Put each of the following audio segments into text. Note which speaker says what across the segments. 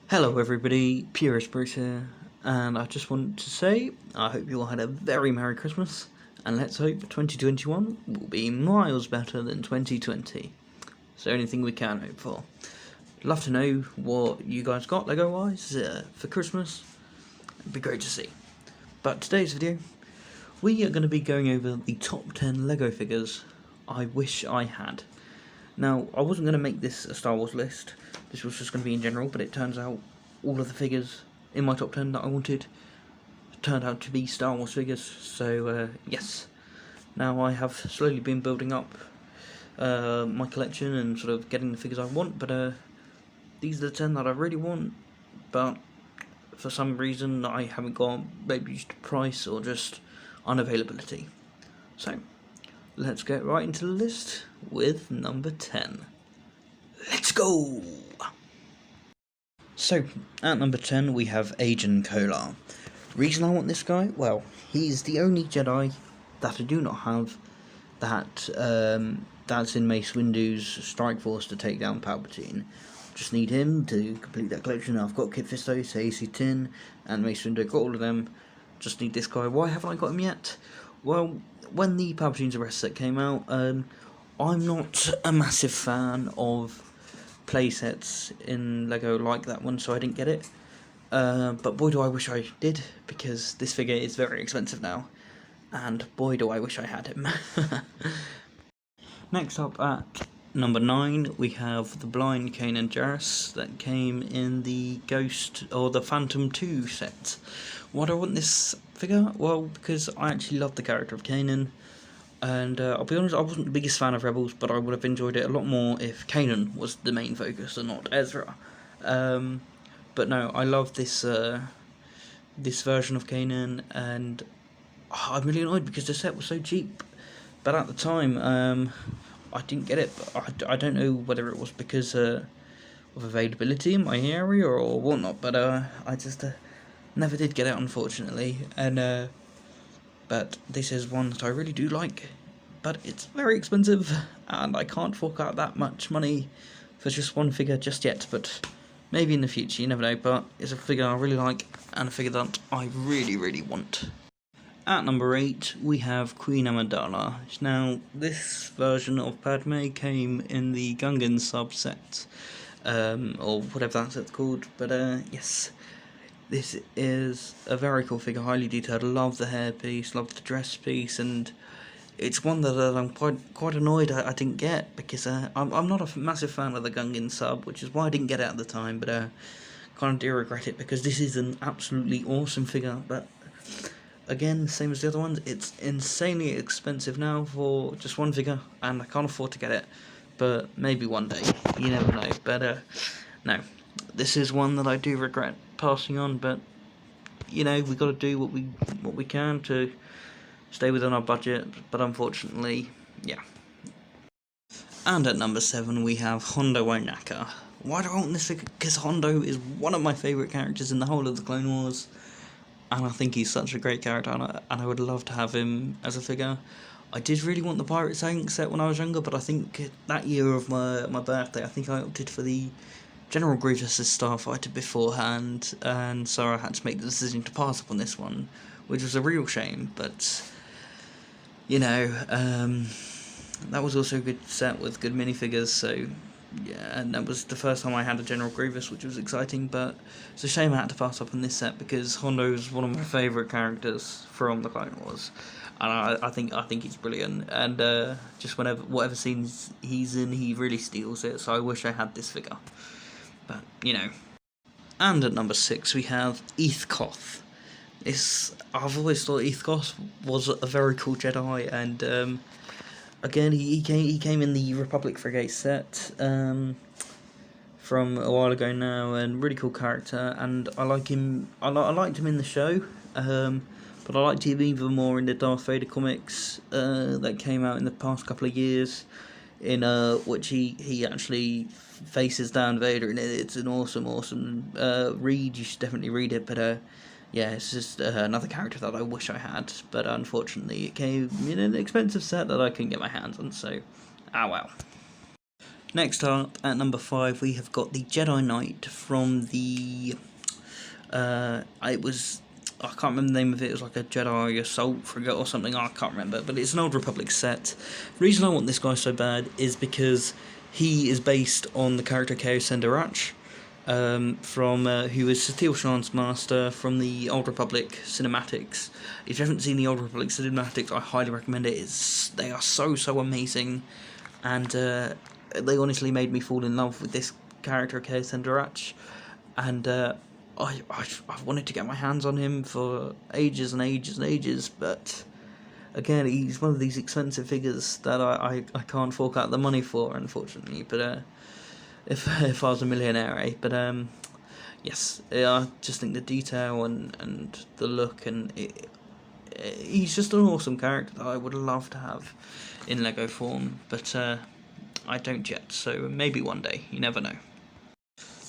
Speaker 1: Hello everybody, Purist Bruce here, and I just wanted to say I hope you all had a very Merry Christmas, and let's hope 2021 will be miles better than 2020. It's the only thing we can hope for. Love to know what you guys got Lego wise for Christmas. It'd be great to see. But today's video, we are going to be going over the top 10 Lego figures I wish I had. Now, I wasn't going to make this a Star Wars list, this was just going to be in general, but it turns out all of the figures in my top 10 that I wanted turned out to be Star Wars figures, so yes. Now I have slowly been building up my collection and sort of getting the figures I want, but these are the 10 that I really want, but for some reason I haven't got maybe just price or just unavailability. So, let's get right into the list with number 10. Let's go! So, at number 10 we have Agent Kolar. Reason I want this guy? Well, he's the only Jedi that I do not have that's in Mace Windu's Strike Force to take down Palpatine. Just need him to complete that collection. I've got Kit Fisto, AC Tin, and Mace Windu, got all of them. Just need this guy. Why haven't I got him yet? Well, when the Palpatine's Arrest set came out, I'm not a massive fan of playsets in Lego like that one, so I didn't get it. But boy do I wish I did, because this figure is very expensive now, and boy do I wish I had him. Next up at number 9 we have the blind Kanan Jarrus that came in the Ghost or the Phantom 2 set. Why do I want this figure? Well, because I actually love the character of Kanan. And I'll be honest, I wasn't the biggest fan of Rebels, but I would have enjoyed it a lot more if Kanan was the main focus and not Ezra. But no, I love this this version of Kanan, and I'm really annoyed because the set was so cheap. But at the time, I didn't get it. But I don't know whether it was because of availability in my area or whatnot, but I just never did get it, unfortunately. And but this is one that I really do like, but it's very expensive, and I can't fork out that much money for just one figure just yet, but maybe in the future, you never know. But it's a figure I really like, and a figure that I really want. At number 8, we have Queen Amidala. Now, this version of Padme came in the Gungan subset, or whatever that set's called, but yes. This is a very cool figure, highly detailed. Love the hairpiece, love the dress piece, and it's one that I'm quite annoyed I didn't get, because I'm not a massive fan of the Gungan sub, which is why I didn't get it at the time, but kind of do regret it, because this is an absolutely awesome figure. But again, same as the other ones, it's insanely expensive now for just one figure, and I can't afford to get it, but maybe one day, you never know. But no, this is one that I do regret passing on, but you know, we got to do what we can to stay within our budget, but unfortunately, yeah. And at number 7 we have Hondo Onaka. Why do I want this figure? Because Hondo is one of my favourite characters in the whole of the Clone Wars, and I think he's such a great character, and I would love to have him as a figure. I did really want the Pirate Saint set when I was younger, but I think that year of my birthday, I think I opted for the General Grievous' Starfighter beforehand, and so I had to make the decision to pass up on this one, which was a real shame. But you know, that was also a good set with good minifigures, so yeah, and that was the first time I had a General Grievous, which was exciting. But it's a shame I had to pass up on this set, because Hondo is one of my favourite characters from the Clone Wars, and I think he's brilliant, and just whatever scenes he's in, he really steals it. So I wish I had this figure. But, you know. And at number 6 we have Ethgoth. I've always thought Ethgoth was a very cool Jedi, and again, he came in the Republic Frigate set from a while ago now, and really cool character, and I like him. I liked him in the show, but I liked him even more in the Darth Vader comics that came out in the past couple of years, in which he actually faces down Vader, and it's an awesome read. You should definitely read it. But yeah, it's just another character that I wish I had, but unfortunately it came in an expensive set that I couldn't get my hands on, so ah well. Next up, at number 5, we have got the Jedi Knight from the... I can't remember the name of it. It was like a Jedi Assault Frigate or something. I can't remember, but it's an Old Republic set. The reason I want this guy so bad is because he is based on the character Chaos Enderach, from who is Satele Shan's master from the Old Republic cinematics. If you haven't seen the Old Republic cinematics, I highly recommend it. They are so amazing, and they honestly made me fall in love with this character Chaos Enderach, and I've wanted to get my hands on him for ages and ages, but again, he's one of these expensive figures that I can't fork out the money for, unfortunately. But if I was a millionaire, But yes, I just think the detail and the look, and he's just an awesome character that I would love to have in Lego form, but I don't yet, so maybe one day, you never know.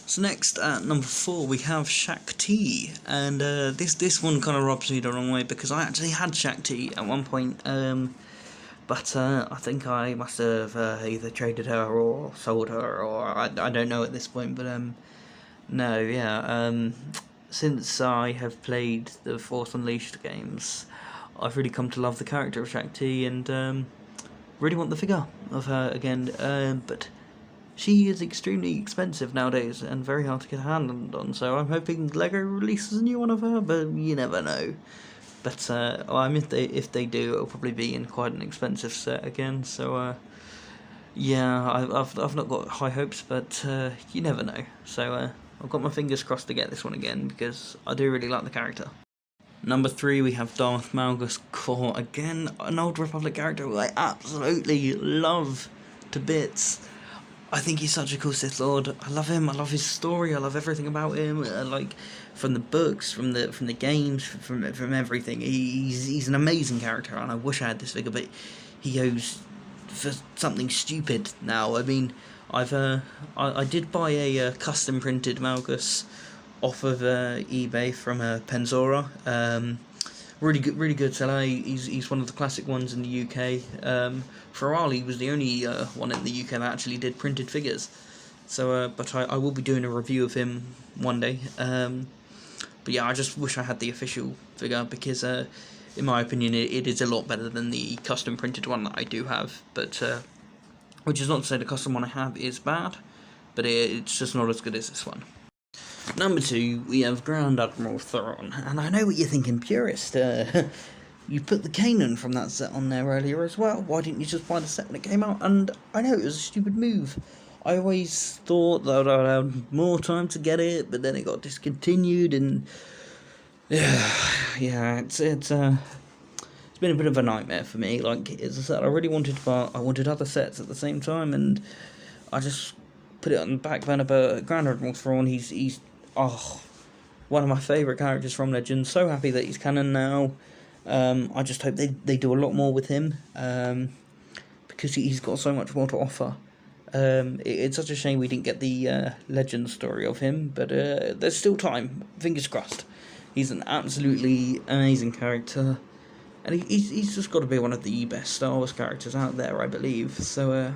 Speaker 1: So next, at number 4, we have Shakti, and this one kind of rubs me the wrong way, because I actually had Shakti at one point, but I think I must have either traded her or sold her, or I don't know at this point, but no, yeah, since I have played the Force Unleashed games, I've really come to love the character of Shakti, and really want the figure of her again, but she is extremely expensive nowadays and very hard to get a hand on, so I'm hoping Lego releases a new one of her, but you never know. But if they do, it'll probably be in quite an expensive set again, so yeah, I've not got high hopes, but you never know. So I've got my fingers crossed to get this one again, because I do really like the character. Number 3, we have Darth Maul, again, an Old Republic character who I absolutely love to bits. I think he's such a cool Sith Lord. I love him. I love his story. I love everything about him. Like from the books, from the games, from everything. He's an amazing character, and I wish I had this figure, but he goes for something stupid now. I mean, I did buy a custom printed Malgus off of eBay from Penzora. Really good seller. He's one of the classic ones in the UK. Ferrari was the only one in the UK that actually did printed figures. So, but I will be doing a review of him one day. But yeah, I just wish I had the official figure, because in my opinion, it is a lot better than the custom printed one that I do have. But which is not to say the custom one I have is bad, but it's just not as good as this one. Number 2, we have Grand Admiral Thorne, and I know what you're thinking, purist. You put the Kanan from that set on there earlier as well. Why didn't you just buy the set when it came out? And I know it was a stupid move. I always thought that I'd have more time to get it, but then it got discontinued, and yeah, it's been a bit of a nightmare for me. Like, it's a set I really wanted, but I wanted other sets at the same time, and I just put it on the back burner. But Grand Admiral Thorne, he's one of my favourite characters from Legends. So happy that he's canon now. I just hope they do a lot more with him, because he's got so much more to offer. It's such a shame we didn't get the Legend story of him, but there's still time. Fingers crossed. He's an absolutely amazing character, and he's just got to be one of the best Star Wars characters out there, I believe. So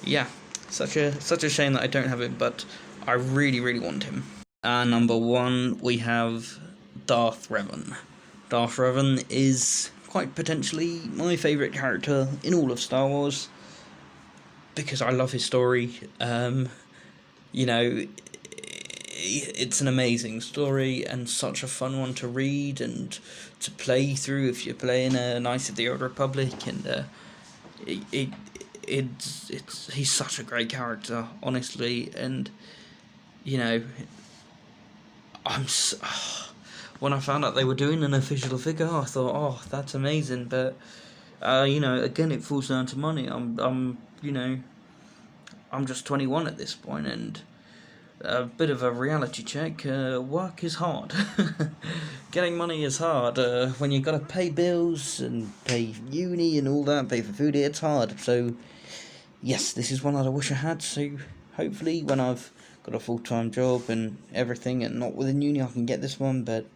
Speaker 1: yeah, such a shame that I don't have him, but I really want him. Number 1, we have Darth Raven. Darth Raven is quite potentially my favourite character in all of Star Wars, because I love his story. You know, it's an amazing story and such a fun one to read and to play through if you're playing Knights of the Old Republic, and he's such a great character, honestly. And you know, when I found out they were doing an official figure, I thought, oh, that's amazing. But you know, again, it falls down to money. I'm just 21 at this point, and a bit of a reality check. Work is hard. Getting money is hard. When you got to pay bills and pay uni and all that, pay for food, it's hard. So yes, this is one that I wish I had. So hopefully, when I've got a full-time job and everything, and not within uni, I can get this one. But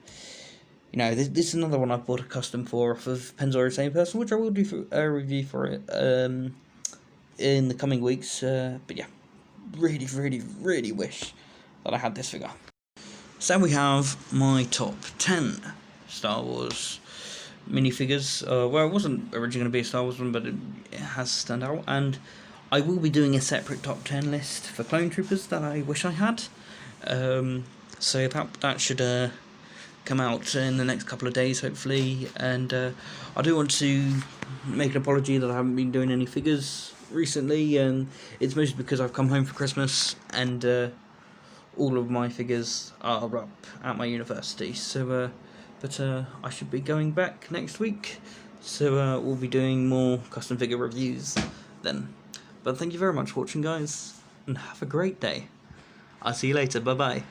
Speaker 1: you know, this is another one I bought a custom for off of Penzora Same Person, which I will do for a review for it in the coming weeks. But yeah, really wish that I had this figure. So we have my top 10 Star Wars minifigures. Well, it wasn't originally going to be a Star Wars one, but it has stand out. And I will be doing a separate top 10 list for Clone Troopers that I wish I had. So that should come out in the next couple of days, hopefully. And I do want to make an apology that I haven't been doing any figures recently, and it's mostly because I've come home for Christmas and all of my figures are up at my university. So, but I should be going back next week, so we'll be doing more custom figure reviews then. But thank you very much for watching, guys, and have a great day. I'll see you later. Bye bye.